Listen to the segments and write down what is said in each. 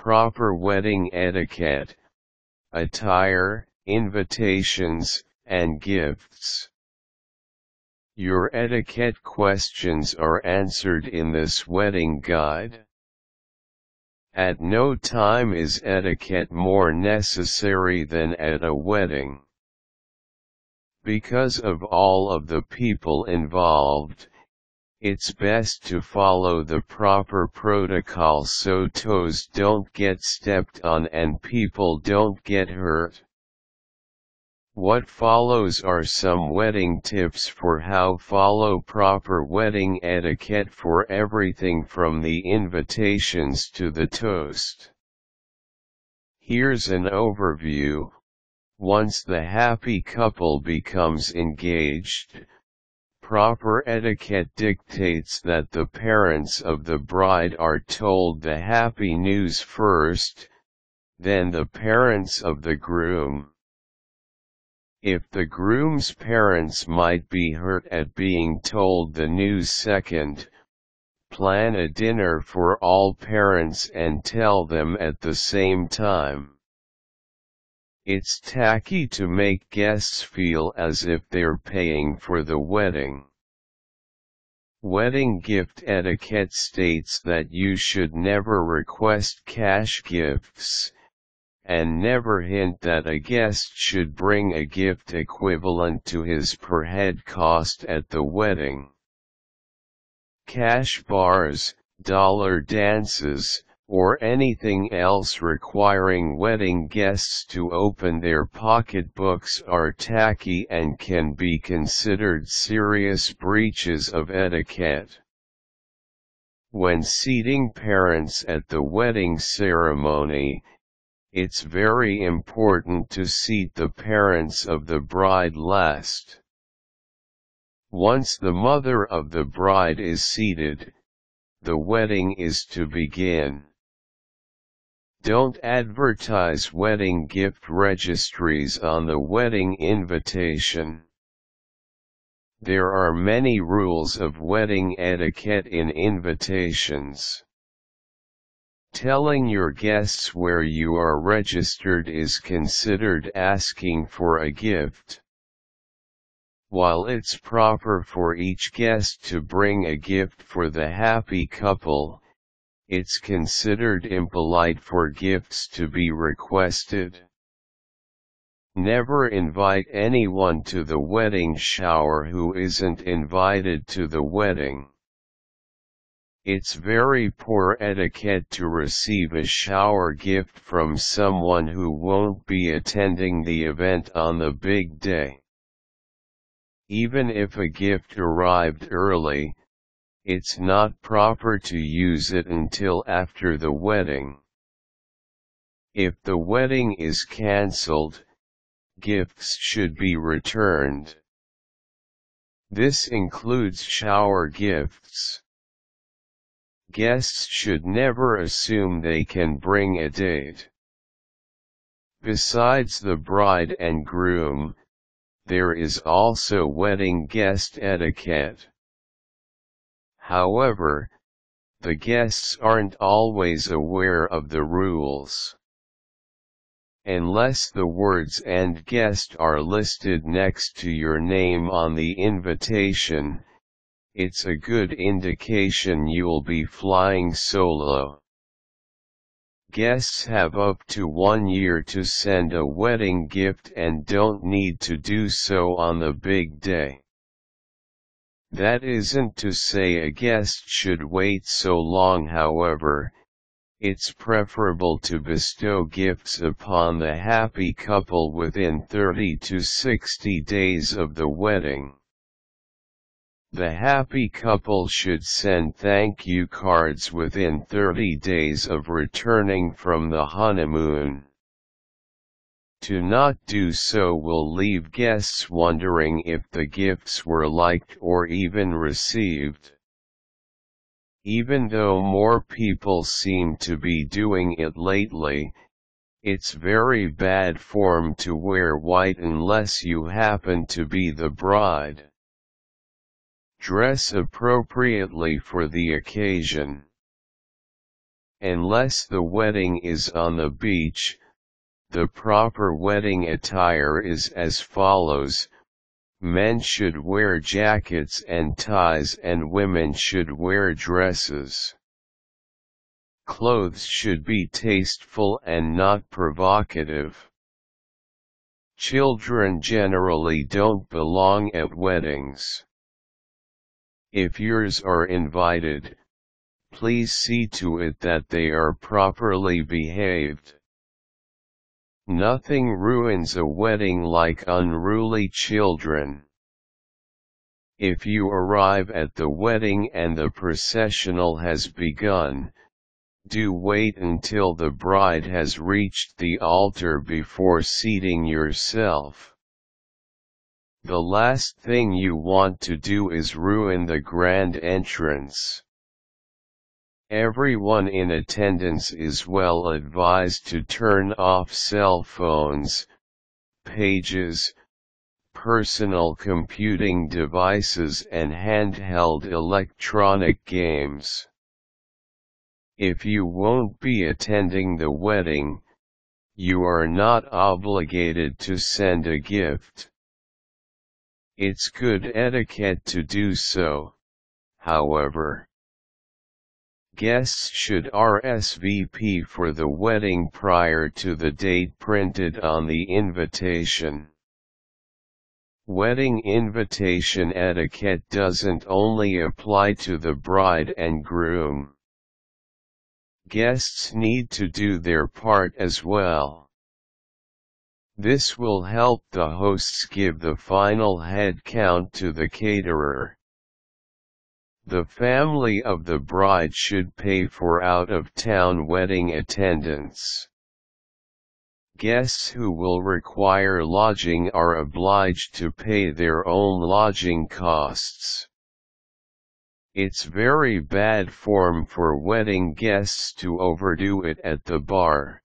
proper wedding etiquette, attire, invitations, and gifts. Your etiquette questions are answered in this wedding guide. At no time is etiquette more necessary than at a wedding. Because of all of the people involved, it's best to follow the proper protocol so toes don't get stepped on and people don't get hurt. What follows are some wedding tips for how follow proper wedding etiquette for everything from the invitations to the toast. Here's an overview. Once the happy couple becomes engaged, proper etiquette dictates that the parents of the bride are told the happy news first, then the parents of the groom. If the groom's parents might be hurt at being told the news second, plan a dinner for all parents and tell them at the same time. It's tacky to make guests feel as if they're paying for the wedding. Wedding gift etiquette states that you should never request cash gifts, and never hint that a guest should bring a gift equivalent to his per head cost at the wedding. Cash bars, dollar dances, or anything else requiring wedding guests to open their pocketbooks are tacky and can be considered serious breaches of etiquette. When seating parents at the wedding ceremony, it's very important to seat the parents of the bride last. Once the mother of the bride is seated, the wedding is to begin. Don't advertise wedding gift registries on the wedding invitation. There are many rules of wedding etiquette in invitations. Telling your guests where you are registered is considered asking for a gift. While it's proper for each guest to bring a gift for the happy couple, it's considered impolite for gifts to be requested. Never invite anyone to the wedding shower who isn't invited to the wedding. It's very poor etiquette to receive a shower gift from someone who won't be attending the event on the big day. Even if a gift arrived early, it's not proper to use it until after the wedding. If the wedding is cancelled, gifts should be returned. This includes shower gifts. Guests should never assume they can bring a date. Besides the bride and groom, there is also wedding guest etiquette. However, the guests aren't always aware of the rules. Unless the words "and guest" are listed next to your name on the invitation, it's a good indication you'll be flying solo. Guests have up to 1 year to send a wedding gift and don't need to do so on the big day. That isn't to say a guest should wait so long, however, it's preferable to bestow gifts upon the happy couple within 30 to 60 days of the wedding. The happy couple should send thank you cards within 30 days of returning from the honeymoon. To not do so will leave guests wondering if the gifts were liked or even received. Even though more people seem to be doing it lately, it's very bad form to wear white unless you happen to be the bride. Dress appropriately for the occasion. Unless the wedding is on the beach, the proper wedding attire is as follows. Men should wear jackets and ties and women should wear dresses. Clothes should be tasteful and not provocative. Children generally don't belong at weddings. If yours are invited, please see to it that they are properly behaved. Nothing ruins a wedding like unruly children. If you arrive at the wedding and the processional has begun, do wait until the bride has reached the altar before seating yourself. The last thing you want to do is ruin the grand entrance. Everyone in attendance is well advised to turn off cell phones, pages, personal computing devices and handheld electronic games. If you won't be attending the wedding, you are not obligated to send a gift. It's good etiquette to do so, however. Guests should RSVP for the wedding prior to the date printed on the invitation. Wedding invitation etiquette doesn't only apply to the bride and groom. Guests need to do their part as well. This will help the hosts give the final head count to the caterer. The family of the bride should pay for out-of-town wedding attendants. Guests who will require lodging are obliged to pay their own lodging costs. It's very bad form for wedding guests to overdo it at the bar.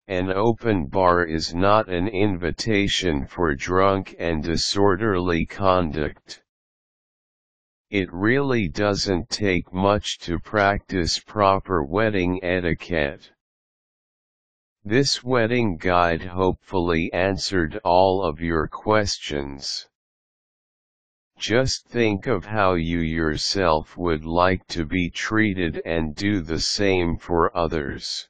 An open bar is not an invitation for drunk and disorderly conduct. It really doesn't take much to practice proper wedding etiquette. This wedding guide hopefully answered all of your questions. Just think of how you yourself would like to be treated and do the same for others.